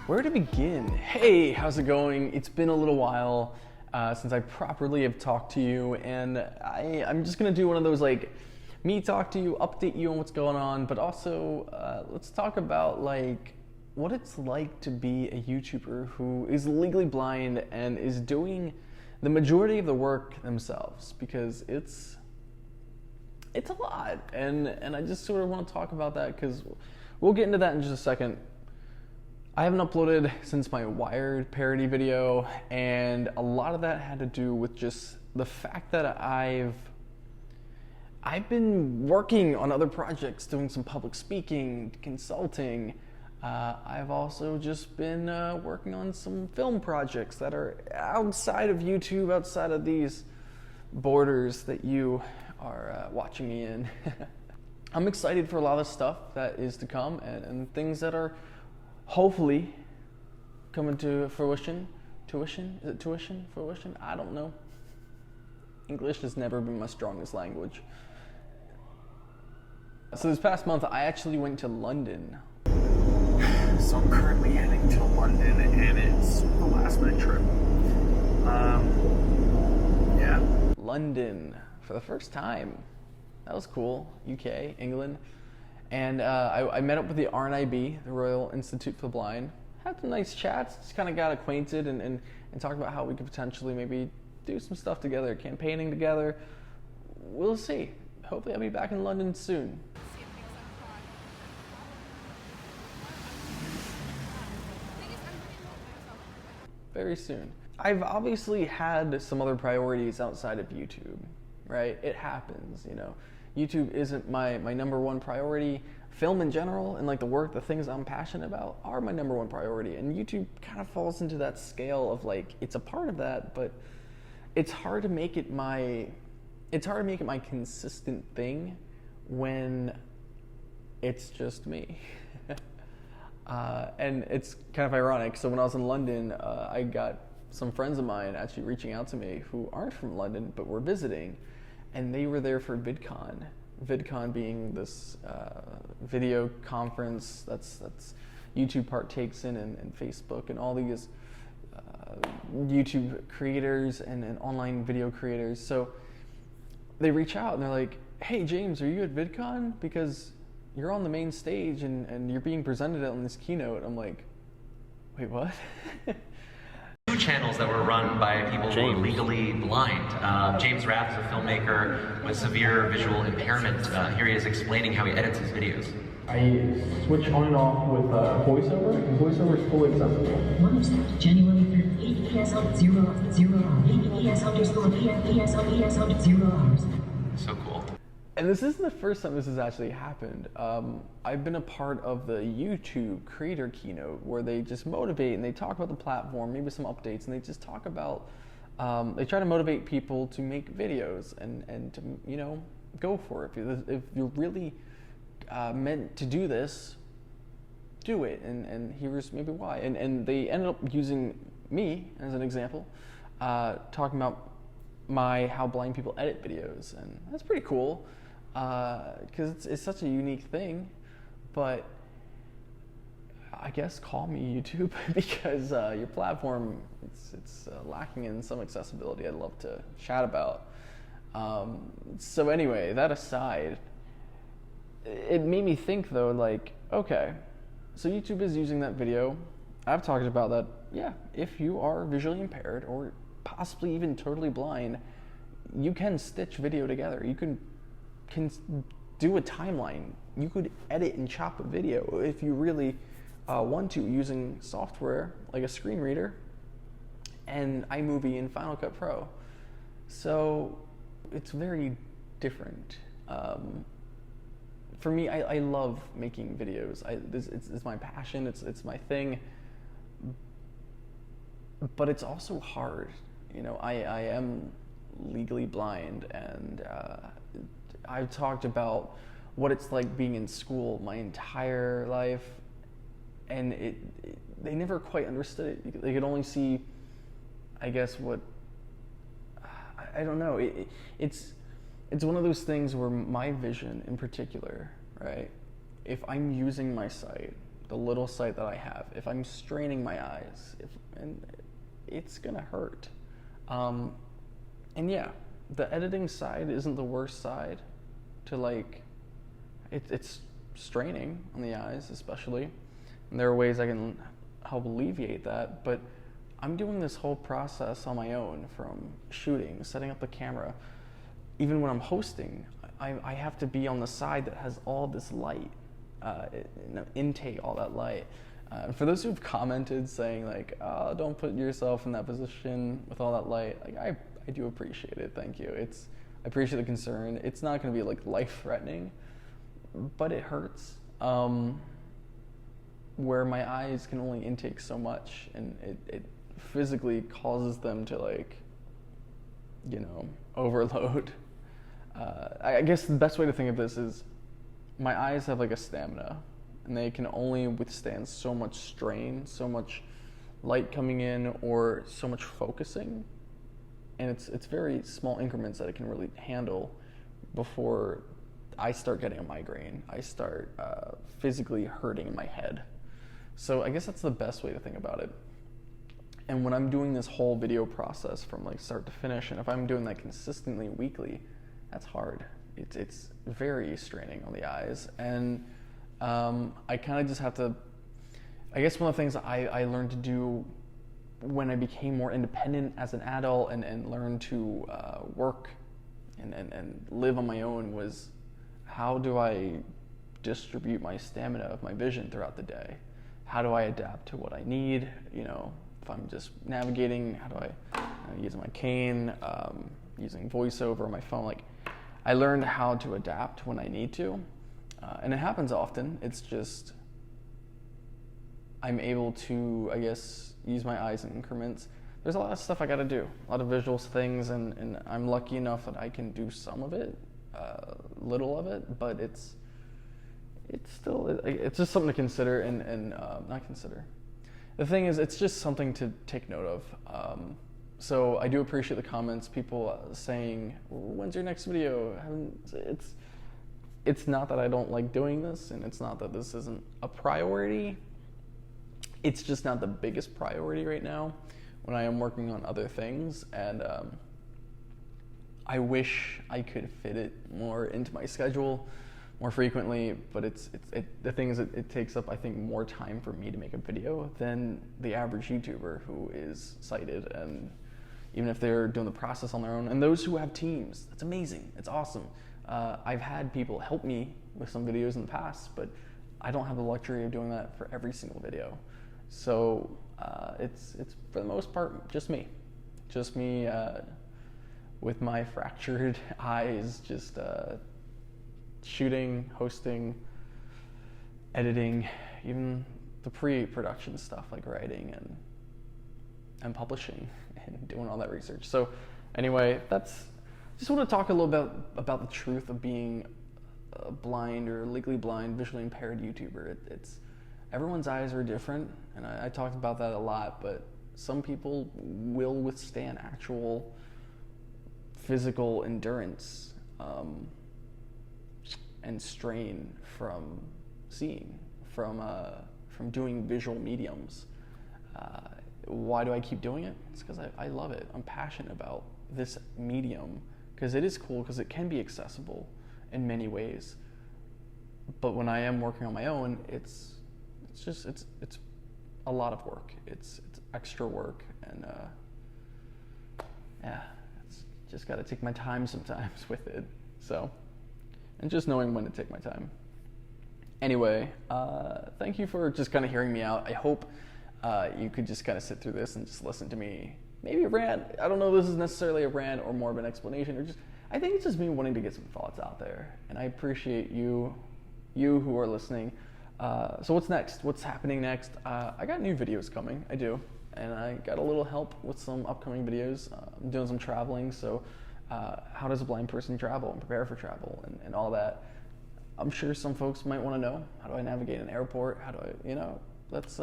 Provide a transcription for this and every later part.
Where to begin? Hey, how's it going? It's been a little while since I properly have talked to you, and I'm just gonna do one of those like me talk to you, update you on what's going on, but also let's talk about like what it's like to be a YouTuber who is legally blind and is doing the majority of the work themselves, because it's a lot, and I just sort of want to talk about that because we'll get into that in just a second. I haven't uploaded since my Wired parody video, and a lot of that had to do with just the fact that I've been working on other projects, doing some public speaking, consulting. I've also just been working on some film projects that are outside of YouTube, outside of these borders that you are watching me in. I'm excited for a lot of stuff that is to come, and things that are hopefully coming to fruition. Tuition? Is it tuition? Fruition? I don't know. English has never been my strongest language. So this past month, I actually went to London. So I'm currently heading to London, and it's the last minute trip. Yeah. London for the first time. That was cool. UK, England. And I met up with the RNIB, the Royal Institute for the Blind. Had some nice chats, just kind of got acquainted and talked about how we could potentially maybe do some stuff together, campaigning together. We'll see. Hopefully I'll be back in London soon. Very soon. I've obviously had some other priorities outside of YouTube, right? It happens, you know. YouTube isn't my number one priority. Film in general and like the work, the things I'm passionate about are my number one priority. And YouTube kind of falls into that scale of like, it's a part of that, but it's hard to make it my consistent thing when it's just me. And it's kind of ironic. So when I was in London, I got some friends of mine actually reaching out to me who aren't from London, but were visiting. And they were there for VidCon. VidCon being this video conference that's YouTube partakes in, and Facebook and all these YouTube creators and online video creators. So they reach out and they're like, hey James, are you at VidCon? Because you're on the main stage and you're being presented on this keynote. I'm like, wait, what? Two channels that were run by people who are legally blind. James Rath is a filmmaker with severe visual impairment. Here he is explaining how he edits his videos. I switch on and off with voiceover, and voiceover is fully accessible. January 3rd, 8 PS out 0 hours. 8 PS underscore PS out 0 hours. So cool. And this isn't the first time this has actually happened. I've been a part of the YouTube creator keynote where they just motivate and they talk about the platform, maybe some updates, and they just talk about, they try to motivate people to make videos and to, you know, go for it. If you're really meant to do this, do it, and here's maybe why. And they ended up using me as an example, talking about how blind people edit videos, and that's pretty cool. Because it's such a unique thing, but I guess call me YouTube because your platform it's lacking in some accessibility I'd love to chat about. So anyway, that aside, it made me think though, like, okay, so YouTube is using that video. I've talked about that. Yeah, if you are visually impaired or possibly even totally blind, you can stitch video together. You can do a timeline. You could edit and chop a video if you really want to, using software like a screen reader and iMovie and Final Cut Pro. So it's very different. For me, I love making videos. It's my passion. It's my thing. But it's also hard. You know, I am legally blind, and I've talked about what it's like being in school my entire life, and they never quite understood it. They could only see, I guess, what, I don't know. It's one of those things where my vision in particular, right? If I'm using my sight, the little sight that I have, if I'm straining my eyes, and it's gonna hurt. And yeah, the editing side isn't the worst side to like, it's straining on the eyes especially. And there are ways I can help alleviate that, but I'm doing this whole process on my own, from shooting, setting up the camera. Even when I'm hosting, I have to be on the side that has all this light, intake all that light. For those who've commented saying like, oh, don't put yourself in that position with all that light, like I do appreciate it, thank you. I appreciate the concern. It's not gonna be like life-threatening, but it hurts. Where my eyes can only intake so much, and it physically causes them to like, you know, overload. I guess the best way to think of this is my eyes have like a stamina, and they can only withstand so much strain, so much light coming in, or so much focusing. And it's very small increments that it can really handle before I start getting a migraine. I start physically hurting in my head. So I guess that's the best way to think about it. And when I'm doing this whole video process from like start to finish, and if I'm doing that consistently weekly, that's hard. It's very straining on the eyes. And I kind of just have to, I guess one of the things I learned to do when I became more independent as an adult and learned to work and live on my own was, how do I distribute my stamina of my vision throughout the day? How do I adapt to what I need? You know, if I'm just navigating, how do I, using my cane, using voiceover on my phone, like I learned how to adapt when I need to. And it happens often. It's just, I'm able to, I guess, use my eyes in increments. There's a lot of stuff I gotta do, a lot of visuals things, and I'm lucky enough that I can do some of it, little of it, but it's still, it's just something to consider and not consider. The thing is, it's just something to take note of. So I do appreciate the comments, people saying, when's your next video? It's not that I don't like doing this, and it's not that this isn't a priority. It's just not the biggest priority right now when I am working on other things, and I wish I could fit it more into my schedule more frequently, but the thing is, it takes up, I think, more time for me to make a video than the average YouTuber who is sighted, and even if they're doing the process on their own, and those who have teams, that's amazing, it's awesome. I've had people help me with some videos in the past, but I don't have the luxury of doing that for every single video. So it's for the most part just me with my fractured eyes, just shooting, hosting, editing, even the pre-production stuff like writing and publishing and doing all that research. So anyway, just want to talk a little bit about the truth of being a blind or legally blind, visually impaired YouTuber. Everyone's eyes are different, and I talked about that a lot, but some people will withstand actual physical endurance and strain from seeing, from doing visual mediums. Why do I keep doing it? It's because I love it. I'm passionate about this medium because it is cool, because it can be accessible in many ways. But when I am working on my own, it's a lot of work. It's extra work, and it's just got to take my time sometimes with it. So, and just knowing when to take my time. Anyway, thank you for just kind of hearing me out. I hope you could just kind of sit through this and just listen to me. Maybe a rant. I don't know if this is necessarily a rant or more of an explanation, or I think it's just me wanting to get some thoughts out there. And I appreciate you who are listening. So what's next? What's happening next? I got new videos coming, I do. And I got a little help with some upcoming videos. I'm doing some traveling, so how does a blind person travel and prepare for travel and all that? I'm sure some folks might want to know, how do I navigate an airport? How do I, let's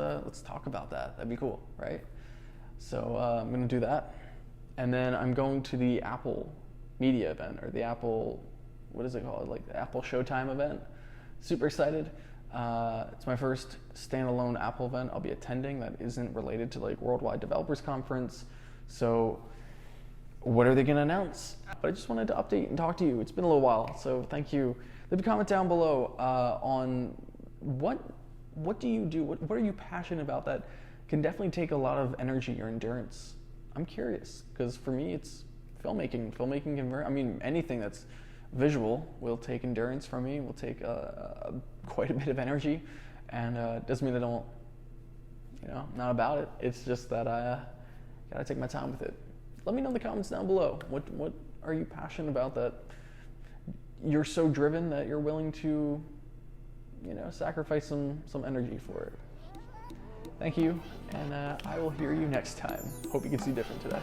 talk about that. That'd be cool, right? So I'm gonna do that. And then I'm going to the Apple Media event, or the Apple, what is it called? Like the Apple Showtime event. Super excited. It's my first standalone Apple event I'll be attending that isn't related to like Worldwide Developers Conference. So what are they going to announce? But I just wanted to update and talk to you. It's been a little while, so thank you. Leave a comment down below on what do you do? What are you passionate about that can definitely take a lot of energy or endurance? I'm curious, because for me it's filmmaking. Filmmaking can I mean, anything that's visual will take endurance from me, will take quite a bit of energy, and doesn't mean I don't, not about it. It's just that I gotta take my time with it. Let me know in the comments down below. What are you passionate about that you're so driven that you're willing to, sacrifice some energy for it? Thank you, and I will hear you next time. Hope you can see different today.